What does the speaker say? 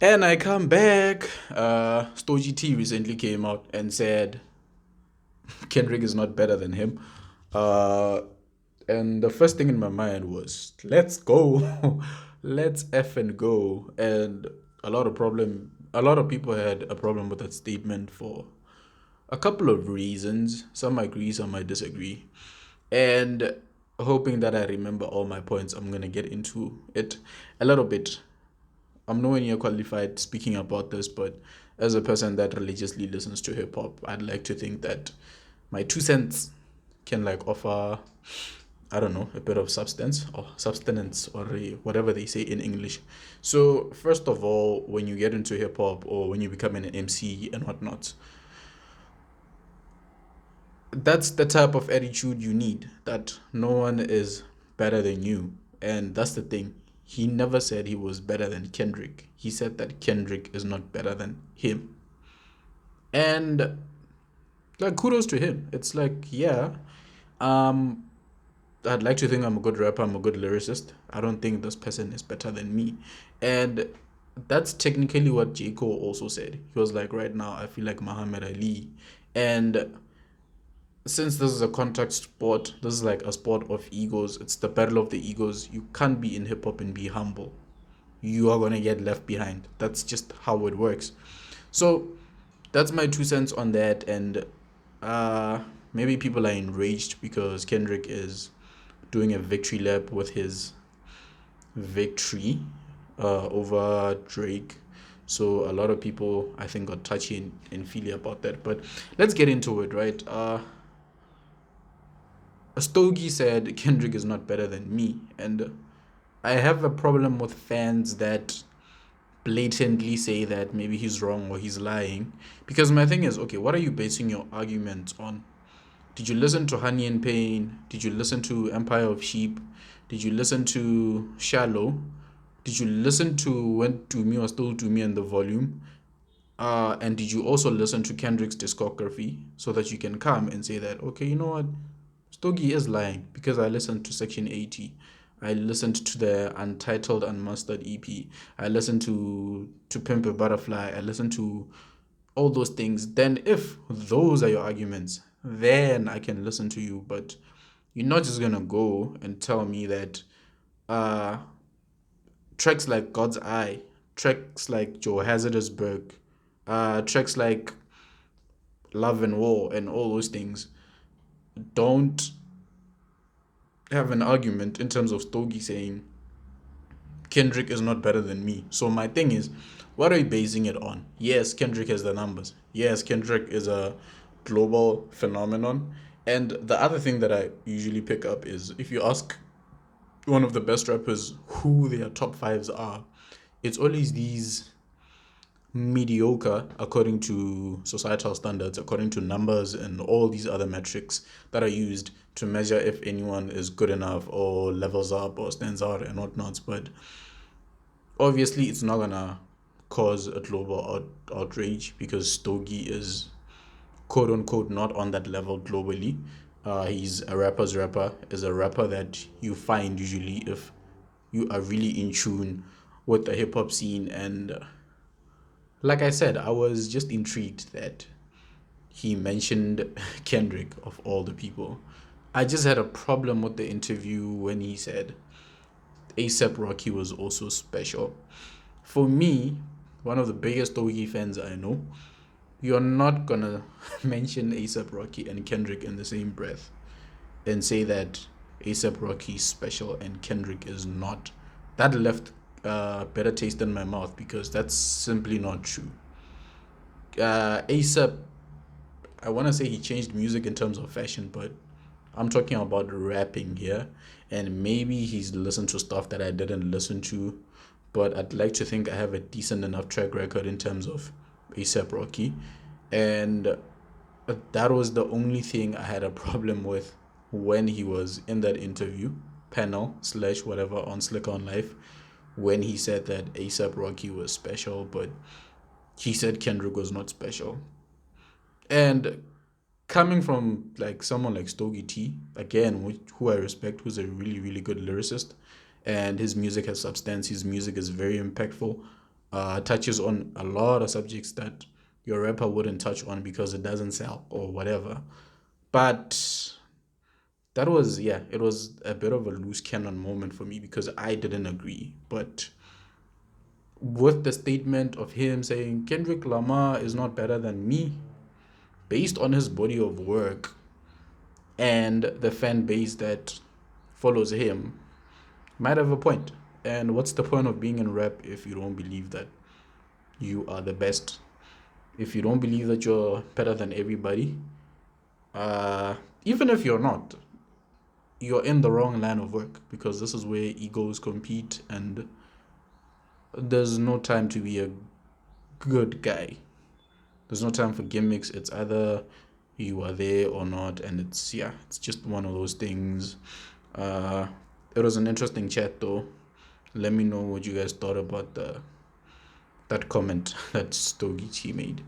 And I come back. Stogie T recently came out and said Kendrick is not better than him. Uh, and the first thing in my mind was, let's go, let's F and go. And a lot of people had a problem with that statement for a couple of reasons. Some agree, some might disagree. And hoping that I remember all my points, I'm gonna get into it a little bit. I'm nowhere near qualified speaking about this, but as a person that religiously listens to hip hop, I'd like to think that my 2 cents can like offer, I don't know, a bit of substance or substance or whatever they say in English. So first of all, when you get into hip hop or when you become an MC and whatnot, that's the type of attitude you need, that no one is better than you. And that's the thing. He never said he was better than Kendrick. He said that Kendrick is not better than him. And like kudos to him. It's like, yeah, um, I'd like to think I'm a good rapper, I'm a good lyricist. I don't think this person is better than me. And that's technically what J. Cole also said. He was like, right now, I feel like Muhammad Ali. And since this is a contact sport, this is like a sport of egos. It's the battle of the egos. You can't be in hip hop and be humble. You are gonna get left behind. That's just how it works. So that's my 2 cents on that. And uh, maybe people are enraged because Kendrick is doing a victory lap with his victory over Drake. So a lot of people, I think, got touchy and feely about that. But let's get into it, right? Stogie said Kendrick is not better than me, and I have a problem with fans that blatantly say that maybe he's wrong or he's lying. Because my thing is, okay, what are you basing your argument on? Did you listen to Honey and Pain? Did you listen to Empire of Sheep? Did you listen to Shallow? Did you listen to When To Me or Still To Me and the volume? And did you also listen to Kendrick's discography so that you can come and say that, okay, you know what? Stogie is lying because I listened to Section 80. I listened to the Untitled Unmastered EP. I listened to Pimp a Butterfly. I listened to all those things. Then if those are your arguments, then I can listen to you. But you're not just gonna go and tell me that uh tracks like God's Eye, tracks like Joe Hazardisburg, tracks like Love and War and all those things don't have an argument in terms of Stogie saying Kendrick is not better than me. So my thing is, what are you basing it on? Yes, Kendrick has the numbers. Yes, Kendrick is a global phenomenon. And the other thing that I usually pick up is if you ask one of the best rappers who their top fives are, it's always these mediocre according to societal standards, according to numbers and all these other metrics that are used to measure if anyone is good enough or levels up or stands out and whatnot. But obviously, it's not gonna cause a global outrage because Stogie is quote unquote not on that level globally. He's a rapper's rapper, is a rapper that you find usually if you are really in tune with the hip hop scene. And like I said, I was just intrigued that he mentioned Kendrick of all the people. I just had a problem with the interview when he said ASAP Rocky was also special. For me, one of the biggest Stogie fans I know, you're not gonna mention ASAP Rocky and Kendrick in the same breath and say that ASAP Rocky is special and Kendrick is not. That left better taste in my mouth because that's simply not true. ASAP, I want to say he changed music in terms of fashion, but I'm talking about rapping here. And maybe he's listened to stuff that I didn't listen to, but I'd like to think I have a decent enough track record in terms of ASAP Rocky. And that was the only thing I had a problem with when he was in that interview panel slash whatever on Slick on Life when he said that ASAP Rocky was special, but he said Kendrick was not special. And coming from like someone like Stogie T, again, who I respect, who's a really, really good lyricist, and his music has substance, his music is very impactful. touches on a lot of subjects that your rapper wouldn't touch on because it doesn't sell or whatever. But that was, yeah, it was a bit of a loose cannon moment for me because I didn't agree. But with the statement of him saying Kendrick Lamar is not better than me, based on his body of work and the fan base that follows him, might have a point. And what's the point of being in rap if you don't believe that you are the best? If you don't believe that you're better than everybody, uh, even if you're not, you're in the wrong line of work because this is where egos compete and there's no time to be a good guy. There's no time for gimmicks. It's either you are there or not, and it's, yeah, it's just one of those things. Uh, it was an interesting chat though. Let me know what you guys thought about the that comment that Stogie T made.